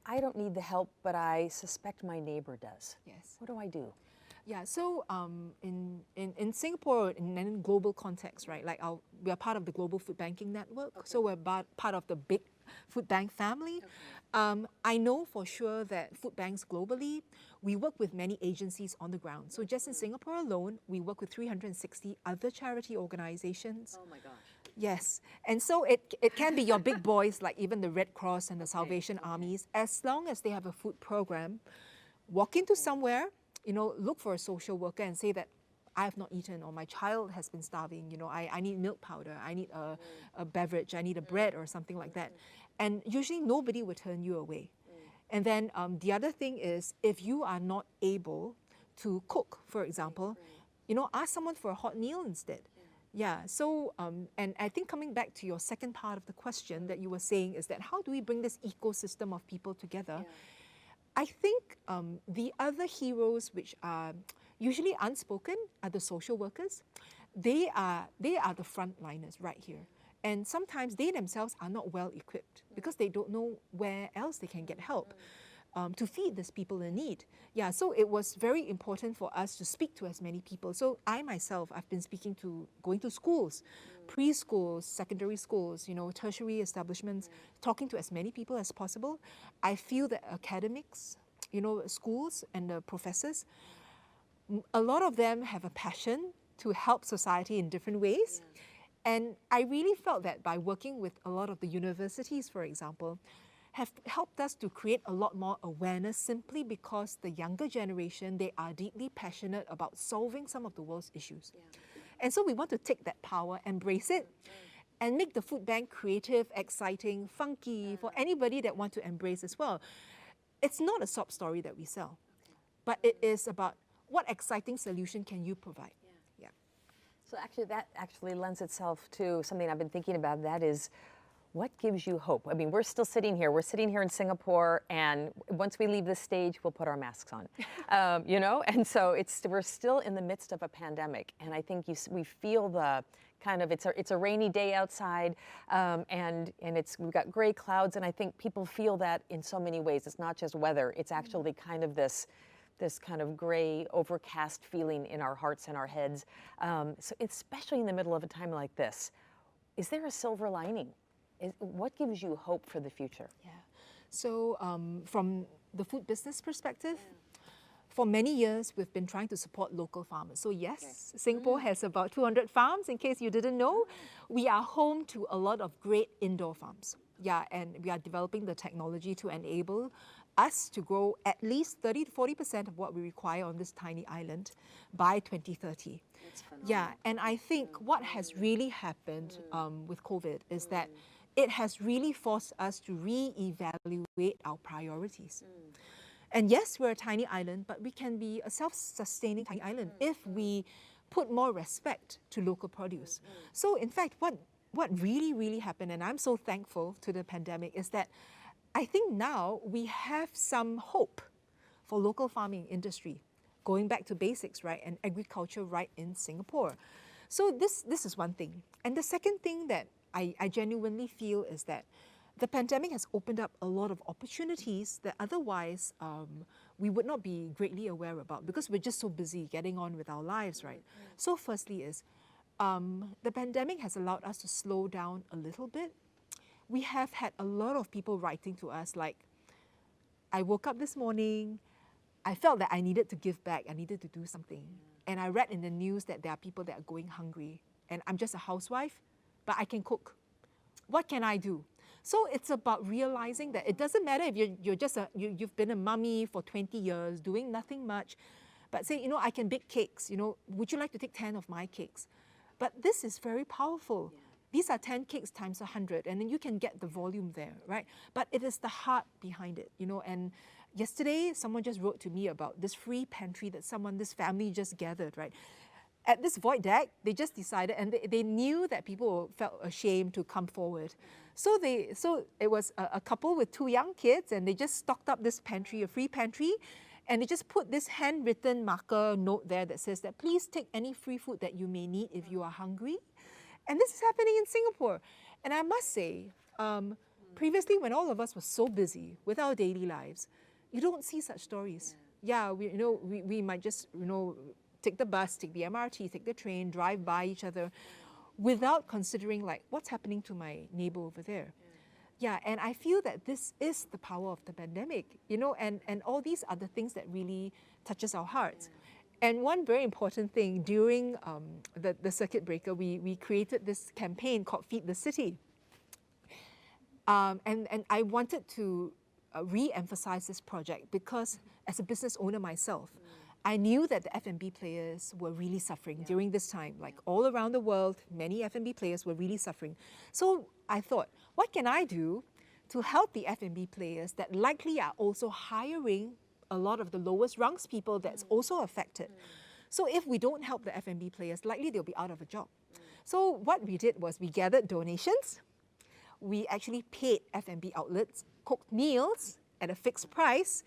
I don't need the help, but I suspect my neighbor does? Yes. What do I do? Yeah, so in Singapore, in any global context, right, like we are part of the Global Food Banking Network, so we're part of the big food bank family. I know for sure that food banks globally, we work with many agencies on the ground. So just in Singapore alone, we work with 360 other charity organizations. Oh my gosh. Yes, and so it can be your big boys like even the Red Cross and the Salvation Armies, as long as they have a food program. Walk into somewhere, look for a social worker and say that I have not eaten or my child has been starving, I need milk powder, I need a beverage, I need a bread or something like that. And usually nobody will turn you away. And then the other thing is, if you are not able to cook, for example, ask someone for a hot meal instead. Yeah, so, and I think coming back to your second part of the question that you were saying is that how do we bring this ecosystem of people together? I think the other heroes which are usually unspoken are the social workers. They are the frontliners right here. And sometimes they themselves are not well equipped because they don't know where else they can get help to feed these people in need. Yeah, so it was very important for us to speak to as many people. So I myself, I've been going to schools, preschools, secondary schools, tertiary establishments, talking to as many people as possible. I feel that academics, schools and the professors, a lot of them have a passion to help society in different ways. And I really felt that by working with a lot of the universities, for example, have helped us to create a lot more awareness simply because the younger generation, they are deeply passionate about solving some of the world's issues. And so we want to take that power, embrace it, and make the food bank creative, exciting, funky for anybody that want to embrace as well. It's not a sob story that we sell, but it is about what exciting solution can you provide? Yeah. So actually, that actually lends itself to something I've been thinking about. That is, what gives you hope? I mean, we're still sitting here. We're sitting here in Singapore, and once we leave this stage, we'll put our masks on, you know. And so we're still in the midst of a pandemic, and I think we feel the kind of it's a rainy day outside, and we've got gray clouds, and I think people feel that in so many ways. It's not just weather; it's actually kind of this kind of gray, overcast feeling in our hearts and our heads. So especially in the middle of a time like this, is there a silver lining? What gives you hope for the future? Yeah. So from the food business perspective, for many years, we've been trying to support local farmers. So yes, Singapore has about 200 farms, in case you didn't know. We are home to a lot of great indoor farms. Yeah, and we are developing the technology to enable us to grow at least 30 to 40% of what we require on this tiny island by 2030. Yeah, and I think what has really happened with COVID is that it has really forced us to re-evaluate our priorities. And yes, we're a tiny island, but we can be a self-sustaining tiny island if we put more respect to local produce. So in fact, what really, really happened, and I'm so thankful to the pandemic, is that I think now we have some hope for local farming industry, going back to basics, right, and agriculture right in Singapore. So this is one thing. And the second thing that I genuinely feel is that the pandemic has opened up a lot of opportunities that otherwise we would not be greatly aware about because we're just so busy getting on with our lives, right? So firstly is, the pandemic has allowed us to slow down a little bit. We have had a lot of people writing to us like, I woke up this morning, I felt that I needed to give back, I needed to do something. And I read in the news that there are people that are going hungry and I'm just a housewife, but I can cook. What can I do? So it's about realizing that it doesn't matter if you've been a mummy for 20 years doing nothing much, but say, I can bake cakes, would you like to take 10 of my cakes? But this is very powerful. These are 10 cakes times 100, and then you can get the volume there, right? But it is the heart behind it, and yesterday someone just wrote to me about this free pantry that this family just gathered, right? At this void deck, they just decided, and they knew that people felt ashamed to come forward. So it was a couple with 2 young kids, and they just stocked up this pantry, a free pantry, and they just put this handwritten marker note there that says that please take any free food that you may need if you are hungry. And this is happening in Singapore. And I must say, previously when all of us were so busy with our daily lives, you don't see such stories. Yeah, we might just, take the bus, take the MRT, take the train, drive by each other without considering like what's happening to my neighbor over there. Yeah, and I feel that this is the power of the pandemic, and all these are the things that really touches our hearts. And one very important thing, during the circuit breaker, we created this campaign called Feed the City. And I wanted to re-emphasize this project because as a business owner myself, I knew that the F&B players were really suffering during this time. Like all around the world, many F&B players were really suffering. So I thought, what can I do to help the F&B players that likely are also hiring a lot of the lowest rungs people that's also affected? So if we don't help the F&B players, likely they'll be out of a job. So what we did was we gathered donations. We actually paid F&B outlets, cooked meals at a fixed price,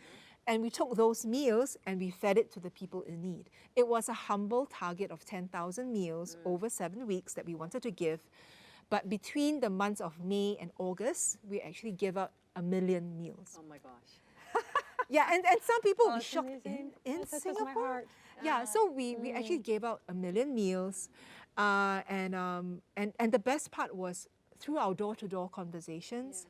and we took those meals and we fed it to the people in need. It was a humble target of 10,000 meals over 7 weeks that we wanted to give. But between the months of May and August, we actually gave out 1 million meals. Oh my gosh. Yeah, and some people will be shocked amazing. in That touches my Singapore. heart. Yeah, so we actually gave out 1 million meals. And the best part was through our door-to-door conversations,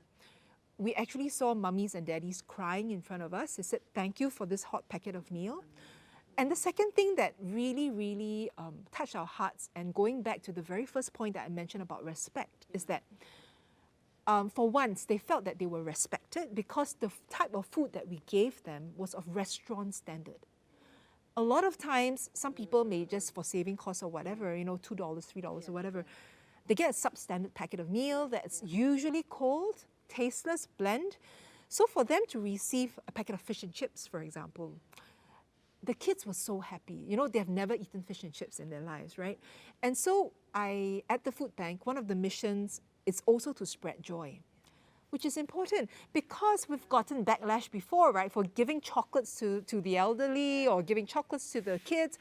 we actually saw mummies and daddies crying in front of us. They said, thank you for this hot packet of meal. And the second thing that really, really touched our hearts, and going back to the very first point that I mentioned about respect, is that for once, they felt that they were respected because the type of food that we gave them was of restaurant standard. A lot of times, some people may just for saving costs or whatever, $2, $3 or whatever, they get a substandard packet of meal that's usually cold, tasteless, bland. So for them to receive a packet of fish and chips, for example, the kids were so happy. You know, they've never eaten fish and chips in their lives, right? And so at the food bank, one of the missions is also to spread joy, which is important because we've gotten backlash before, right, for giving chocolates to the elderly or giving chocolates to the kids.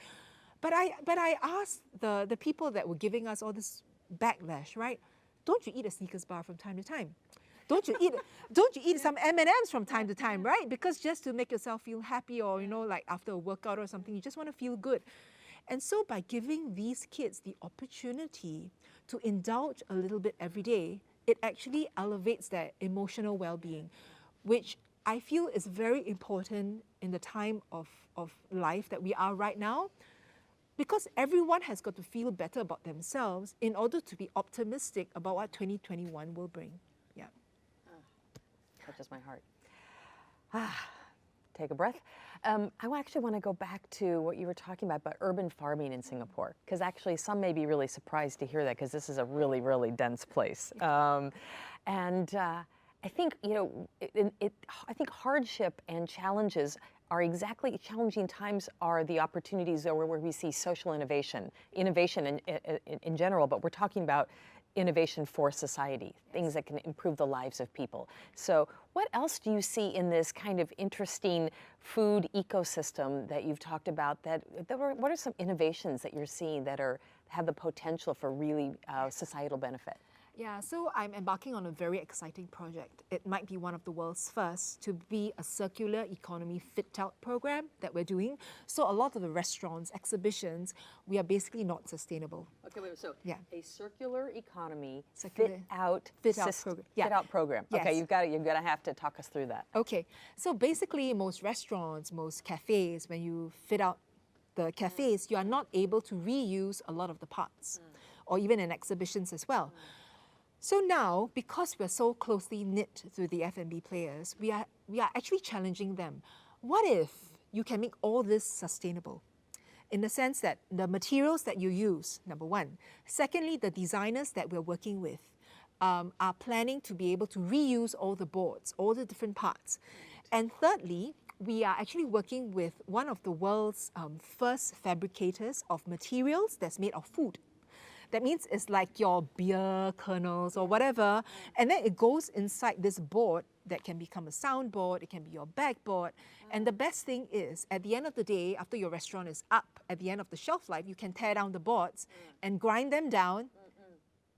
But I asked the people that were giving us all this backlash, right? Don't you eat a Snickers bar from time to time? Don't you eat some M&Ms from time to time, right? Because just to make yourself feel happy, or you know, like after a workout or something, you just want to feel good. And so by giving these kids the opportunity to indulge a little bit every day, it actually elevates their emotional well-being, which I feel is very important in the time of life that we are right now, because everyone has got to feel better about themselves in order to be optimistic about what 2021 will bring. Yeah. Touches my heart. Take a breath. I actually want to go back to what you were talking about urban farming in Singapore, because actually some may be really surprised to hear that, because this is a really, really dense place. I think, you know, I think hardship and challenges are exactly, challenging times are the opportunities where we see social innovation in general, but we're talking about innovation for society, things that can improve the lives of people. So what else do you see in this kind of interesting food ecosystem that you've talked about? What are some innovations that you're seeing that have the potential for really societal benefit? Yeah, so I'm embarking on a very exciting project. It might be one of the world's first to be a circular economy fit-out program that we're doing. So a lot of the restaurants, exhibitions, we are basically not sustainable. Okay, wait, so yeah. A circular economy fit-out program. Yeah. Fit-out program. Yes. Okay, you're gonna have to talk us through that. Okay, so basically most restaurants, most cafes, when you fit out the cafes, you are not able to reuse a lot of the parts, or even in exhibitions as well. So now, because we're so closely knit to the F&B players, we are actually challenging them. What if you can make all this sustainable? In the sense that the materials that you use, number one. Secondly, the designers that we're working with are planning to be able to reuse all the boards, all the different parts. And thirdly, we are actually working with one of the world's first fabricators of materials that's made of food. That means it's like your beer kernels or whatever, and then it goes inside this board that can become a soundboard, it can be your backboard. And the best thing is, at the end of the day, after your restaurant is up, at the end of the shelf life, you can tear down the boards and grind them down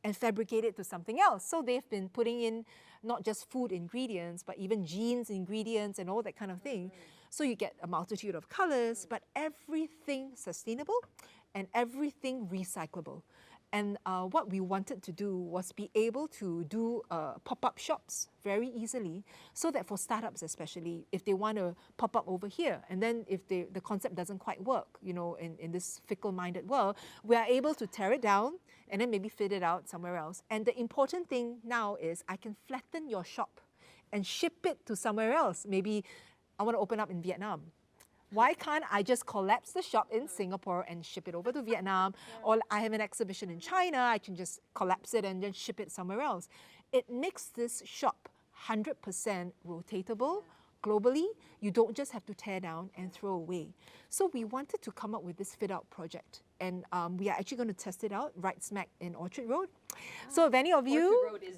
and fabricate it to something else. So they've been putting in not just food ingredients, but even jeans ingredients and all that kind of thing. So you get a multitude of colors, but everything sustainable and everything recyclable. And what we wanted to do was be able to do pop-up shops very easily, so that for startups especially, if they want to pop up over here, and then if the concept doesn't quite work, you know, in this fickle-minded world, we are able to tear it down and then maybe fit it out somewhere else. And the important thing now is I can flatten your shop and ship it to somewhere else. Maybe I want to open up in Vietnam. Why can't I just collapse the shop in Singapore and ship it over to Vietnam? Or I have an exhibition in China, I can just collapse it and then ship it somewhere else. It makes this shop 100% rotatable globally. You don't just have to tear down and throw away. So we wanted to come up with this fit-out project. And we are actually going to test it out right smack in Orchard Road. So if any of you... Orchard Road is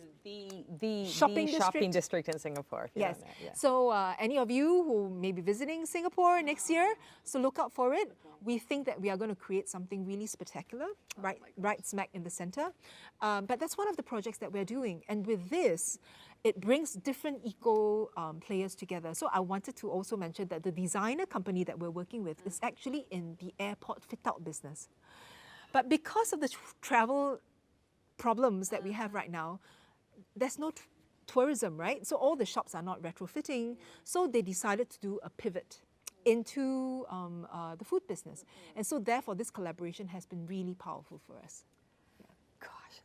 the shopping district in Singapore. Yes. So any of you who may be visiting Singapore next year, so look out for it. We think that we are going to create something really spectacular right smack in the center. But that's one of the projects that we're doing. And with this, it brings different eco players together. So I wanted to also mention that the designer company that we're working with is actually in the airport fit-out business. But because of the travel problems that we have right now, there's no tourism, right? So all the shops are not retrofitting. So they decided to do a pivot into the food business. And so therefore, this collaboration has been really powerful for us.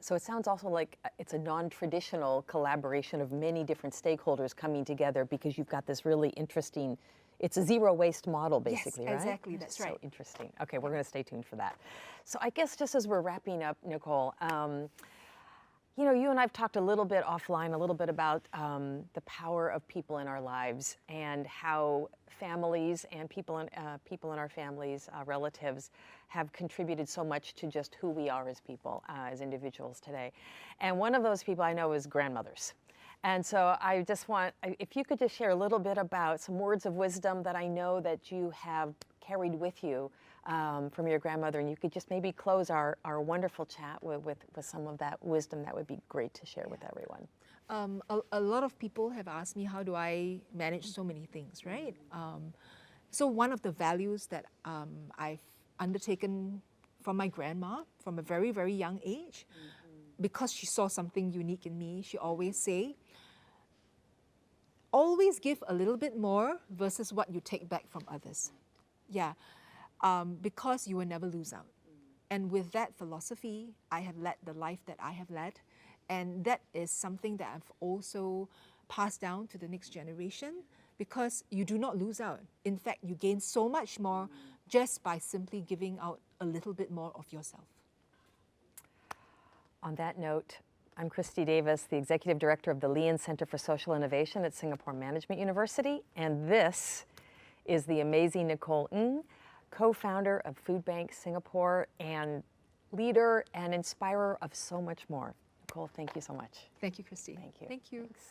So it sounds also like it's a non-traditional collaboration of many different stakeholders coming together, because you've got this really interesting, it's a zero waste model basically, yes, right? Exactly, that's right. So interesting. Okay, we're going to stay tuned for that. So I guess just as we're wrapping up, Nichol, You know, you and I've talked a little bit offline, a little bit about the power of people in our lives and how families and people in our families, relatives, have contributed so much to just who we are as people, as individuals today. And one of those people I know is grandmothers. And so I just want, if you could just share a little bit about some words of wisdom that I know that you have carried with you from your grandmother, and you could just maybe close our wonderful chat with some of that wisdom, that would be great to share with everyone. A lot of people have asked me, how do I manage so many things, right? So one of the values that I've undertaken from my grandma from a very, very young age, because she saw something unique in me, she always say, always give a little bit more versus what you take back from others. Yeah, because you will never lose out. And with that philosophy, I have led the life that I have led. And that is something that I've also passed down to the next generation, because you do not lose out. In fact, you gain so much more just by simply giving out a little bit more of yourself. On that note, I'm Christy Davis, the Executive Director of the Lien Center for Social Innovation at Singapore Management University, and this is the amazing Nichol Ng, co-founder of Food Bank Singapore and leader and inspirer of so much more. Nichol, thank you so much. Thank you, Christy. Thank you. Thank you. Thanks.